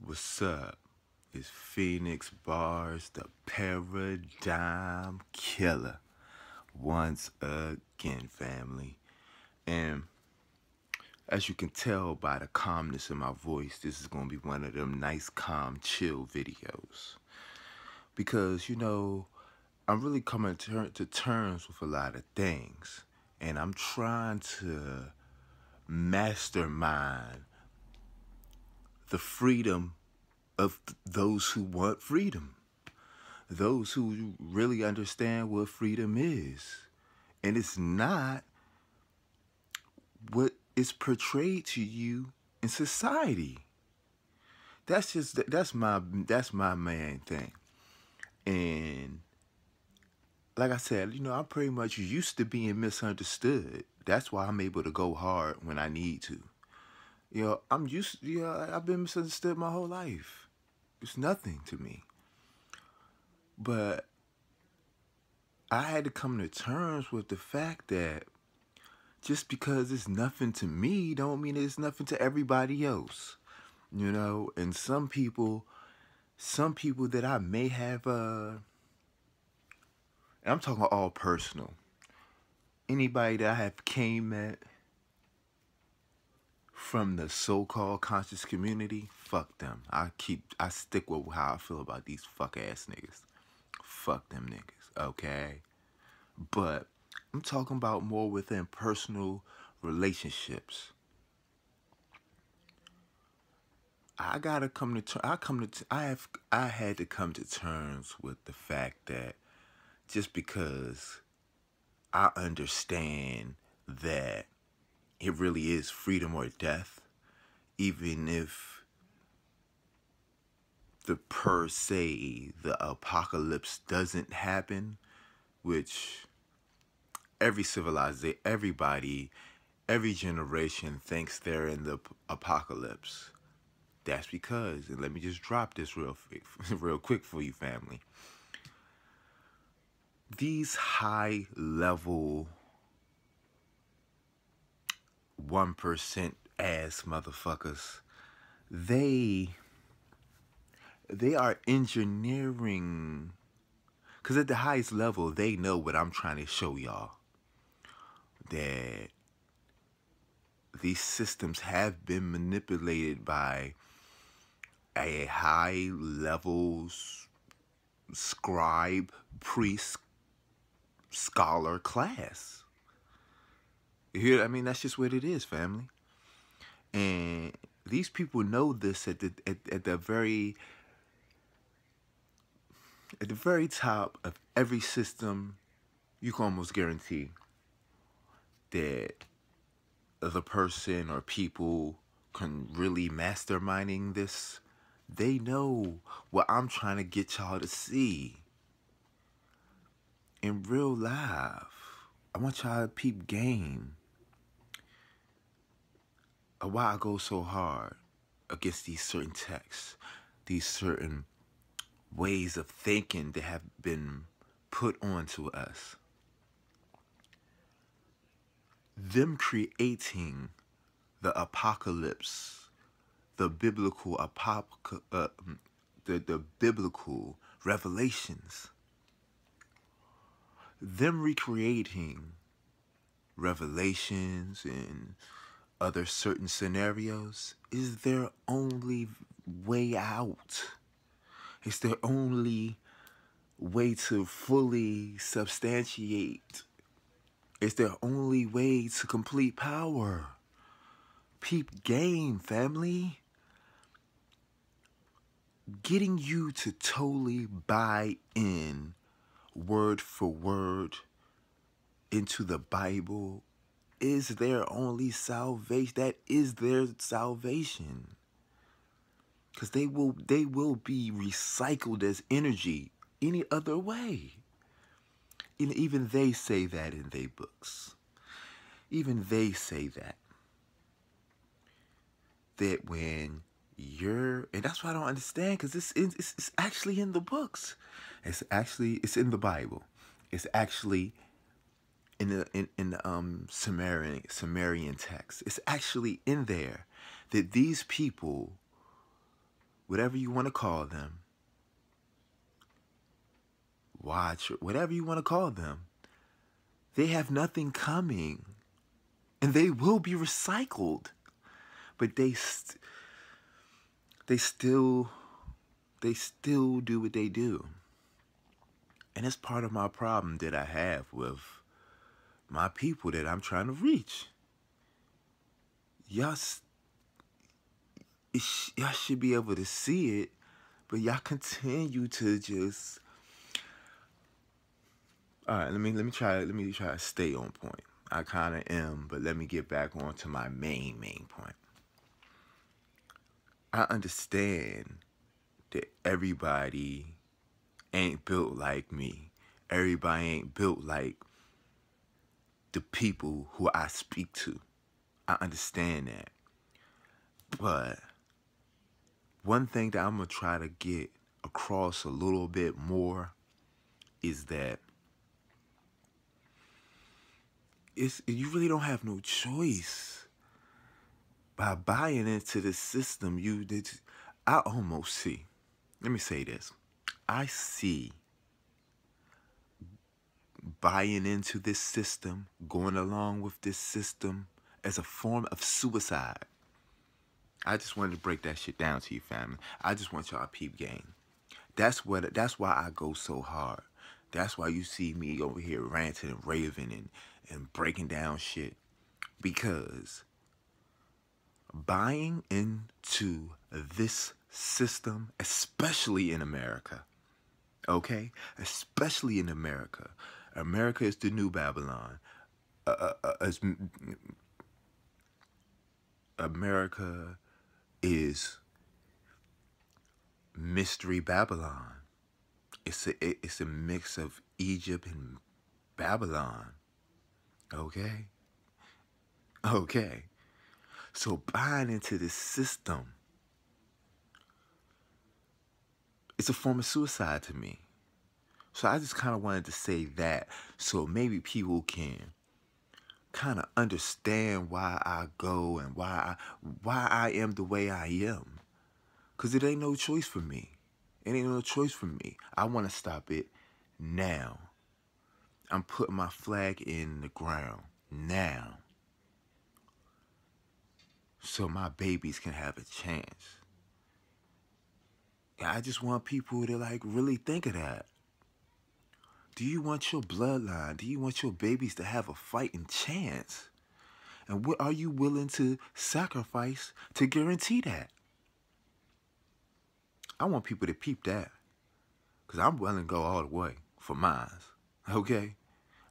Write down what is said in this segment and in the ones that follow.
What's up? It's Phoenix Bars, the Paradigm Killer. Once again, family. And as you can tell by the calmness in my voice, this is going to be one of them nice, calm, chill videos. Because, I'm really coming to terms with a lot of things. And I'm trying to mastermind the freedom of those who want freedom. Those who really understand what freedom is. And it's not what is portrayed to you in society. That's my main thing. And like I said, I'm pretty much used to being misunderstood. That's why I'm able to go hard when I need to. I've been misunderstood my whole life. It's nothing to me. But I had to come to terms with the fact that just because it's nothing to me don't mean it's nothing to everybody else. And some people that I may have and I'm talking all personal. Anybody that I have came at from the so-called conscious community, fuck them. I stick with how I feel about these fuck ass niggas. Fuck them niggas, okay? But I'm talking about more within personal relationships. I had to come to terms with the fact that just because I understand that it really is freedom or death, even if the apocalypse doesn't happen, which every generation thinks they're in the apocalypse. That's because, and let me just drop this real quick for you, family. These high-level 1% ass motherfuckers, they are engineering, because at the highest level, they know what I'm trying to show y'all. That these systems have been manipulated by a high-level scribe, priest, scholar class. You hear? I mean, that's just what it is, family. And these people know this at the very top of every system. You can almost guarantee that the person or people can really masterminding this. They know what I'm trying to get y'all to see in real life. I want y'all to peep game. Why I go so hard against these certain texts, these certain ways of thinking that have been put onto us. Them creating the apocalypse, the biblical the biblical revelations. Them recreating revelations and other certain scenarios is their only way out. It's their only way to fully substantiate. It's their only way to complete power. Peep game, family. Getting you to totally buy in word for word into the Bible is their only salvation. That is their salvation. Because they will be recycled as energy any other way. And even they say that in their books. Even they say that. That when you're, and that's what I don't understand, because it's actually in the books. It's in the Bible. It's actually in the Sumerian text. It's actually in there that these people whatever you want to call them, watch, whatever you want to call them, they have nothing coming. And they will be recycled. But they still do what they do. And it's part of my problem that I have with my people that I'm trying to reach. Y'all should be able to see it, but y'all continue to just. All right, let me try to stay on point. I kind of am, but let me get back on to my main point. I understand that everybody ain't built like me. Everybody ain't built like the people who I speak to. I understand that. But one thing that I'm going to try to get across a little bit more is that you really don't have no choice. By buying into the system, I almost see. Let me say this. I see buying into this system, going along with this system as a form of suicide. I just wanted to break that shit down to you, family. I just want y'all to peep game. That's why I go so hard. That's why you see me over here ranting and raving and breaking down shit. Because buying into this system, especially in America, okay? Especially in America. America is the new Babylon. America is Mystery Babylon. It's a mix of Egypt and Babylon. Okay? Okay. So buying into this system, it's a form of suicide to me. So I just kind of wanted to say that so maybe people can kind of understand why I go and why I am the way I am. Because it ain't no choice for me. It ain't no choice for me. I want to stop it now. I'm putting my flag in the ground now. So my babies can have a chance. I just want people to like really think of that. Do you want your bloodline? Do you want your babies to have a fighting chance? And what are you willing to sacrifice to guarantee that? I want people to peep that. Because I'm willing to go all the way for mine. Okay?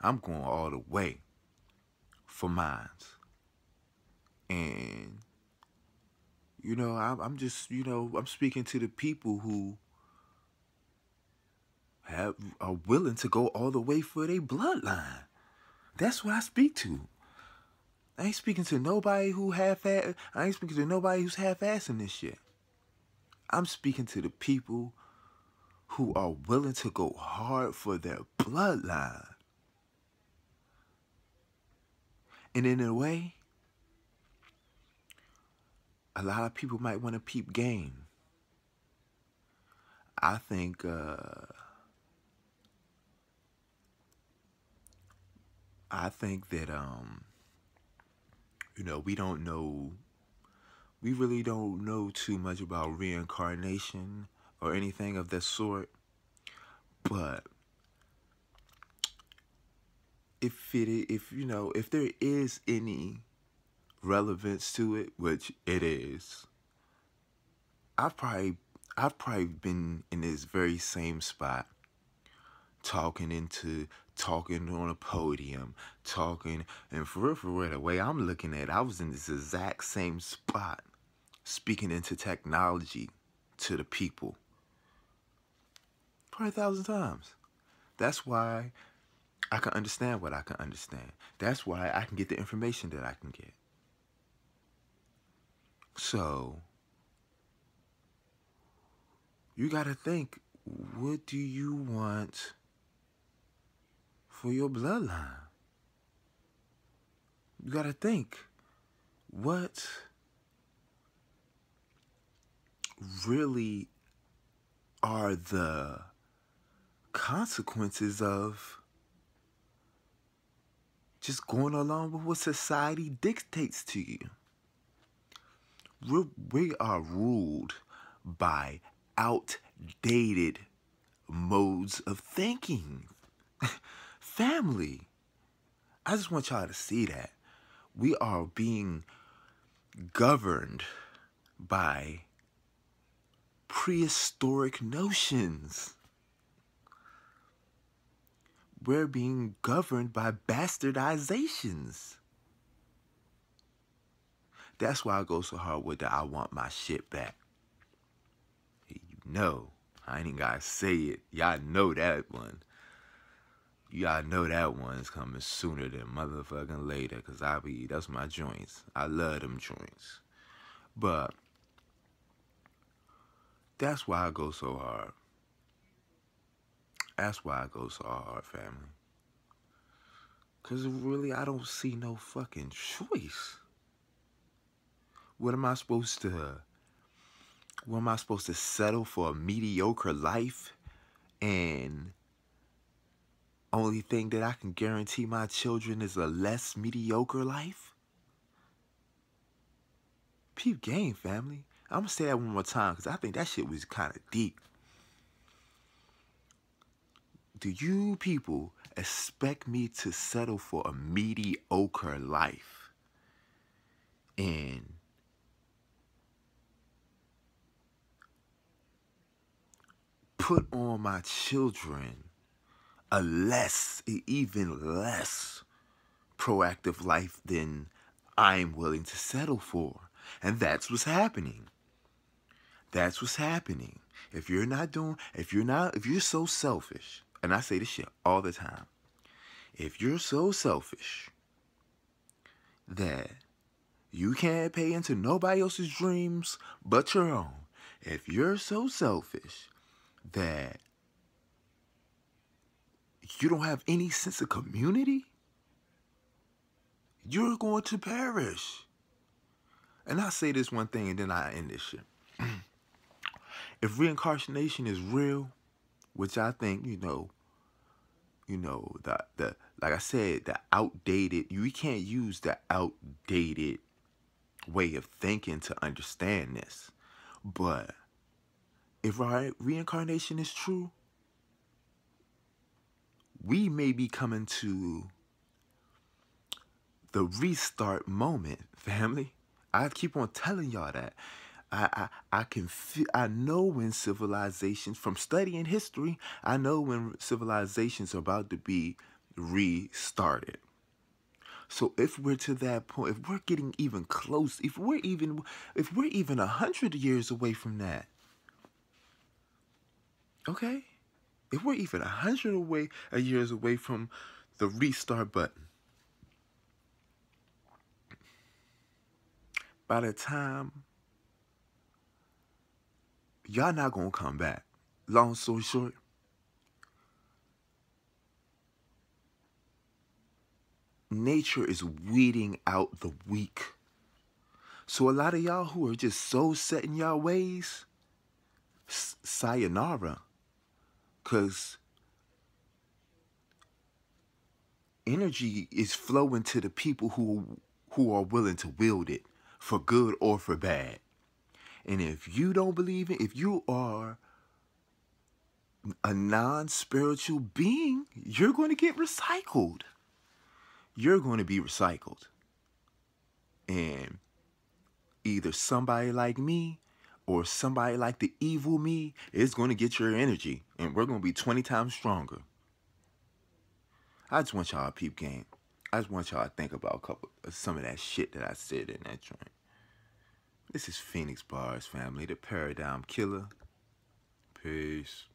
I'm going all the way for mine. And, you know, I'm just, you know, I'm speaking to the people who are willing to go all the way for their bloodline. That's what I speak to. I ain't speaking to nobody I ain't speaking to nobody who's half-assing this shit. I'm speaking to the people who are willing to go hard for their bloodline. And in a way, a lot of people might want to peep game. I think that you know, we really don't know too much about reincarnation or anything of that sort. But if there is any relevance to it, which it is, I've probably been in this very same spot, talking on a podium, and for real, the way I'm looking at it, I was in this exact same spot, speaking into technology to the people. Probably 1,000 times. That's why I can understand what I can understand. That's why I can get the information that I can get. So, you gotta think, what do you want for your bloodline? You gotta think, what really are the consequences of just going along with what society dictates to you. We are ruled by outdated modes of thinking. Family, I just want y'all to see that. We are being governed by prehistoric notions. We're being governed by bastardizations. That's why I go so hard with the I want my shit back. You know, I ain't even gotta say it. Y'all know that one. Y'all know that one's coming sooner than motherfucking later, cause that's my joints. I love them joints. But that's why I go so hard. That's why I go so hard, family. Cause really, I don't see no fucking choice. What am I supposed to settle for a mediocre life? And only thing that I can guarantee my children is a less mediocre life? Peep game, family. I'm gonna say that one more time because I think that shit was kind of deep. Do you people expect me to settle for a mediocre life and put on my children a even less proactive life than I'm willing to settle for? And that's what's happening. That's what's happening. If you're so selfish, and I say this shit all the time, if you're so selfish that you can't pay into nobody else's dreams but your own, if you're so selfish that you don't have any sense of community, you're going to perish. And I say this one thing and then I end this shit. If reincarnation is real, which I think, the like I said, the outdated, you can't use the outdated way of thinking to understand this. But if reincarnation is true, we may be coming to the restart moment, family. I keep on telling y'all that. I know when civilizations, from studying history, I know when civilizations are about to be restarted. So if we're to that point, if we're getting even close, if we're even 100 years away from that, okay? If we're even 100 years away from the restart button, by the time, y'all not gonna come back. Long story short, nature is weeding out the weak. So a lot of y'all who are just so set in y'all ways, sayonara. Because energy is flowing to the people who are willing to wield it, for good or for bad. And if you don't believe it, if you are a non-spiritual being, you're going to get recycled. You're going to be recycled. And either somebody like me or somebody like the evil me is going to get your energy. And we're going to be 20 times stronger. I just want y'all to peep game. I just want y'all to think about some of that shit that I said in that joint. This is Phoenix Bars, family, the Paradigm Killer. Peace.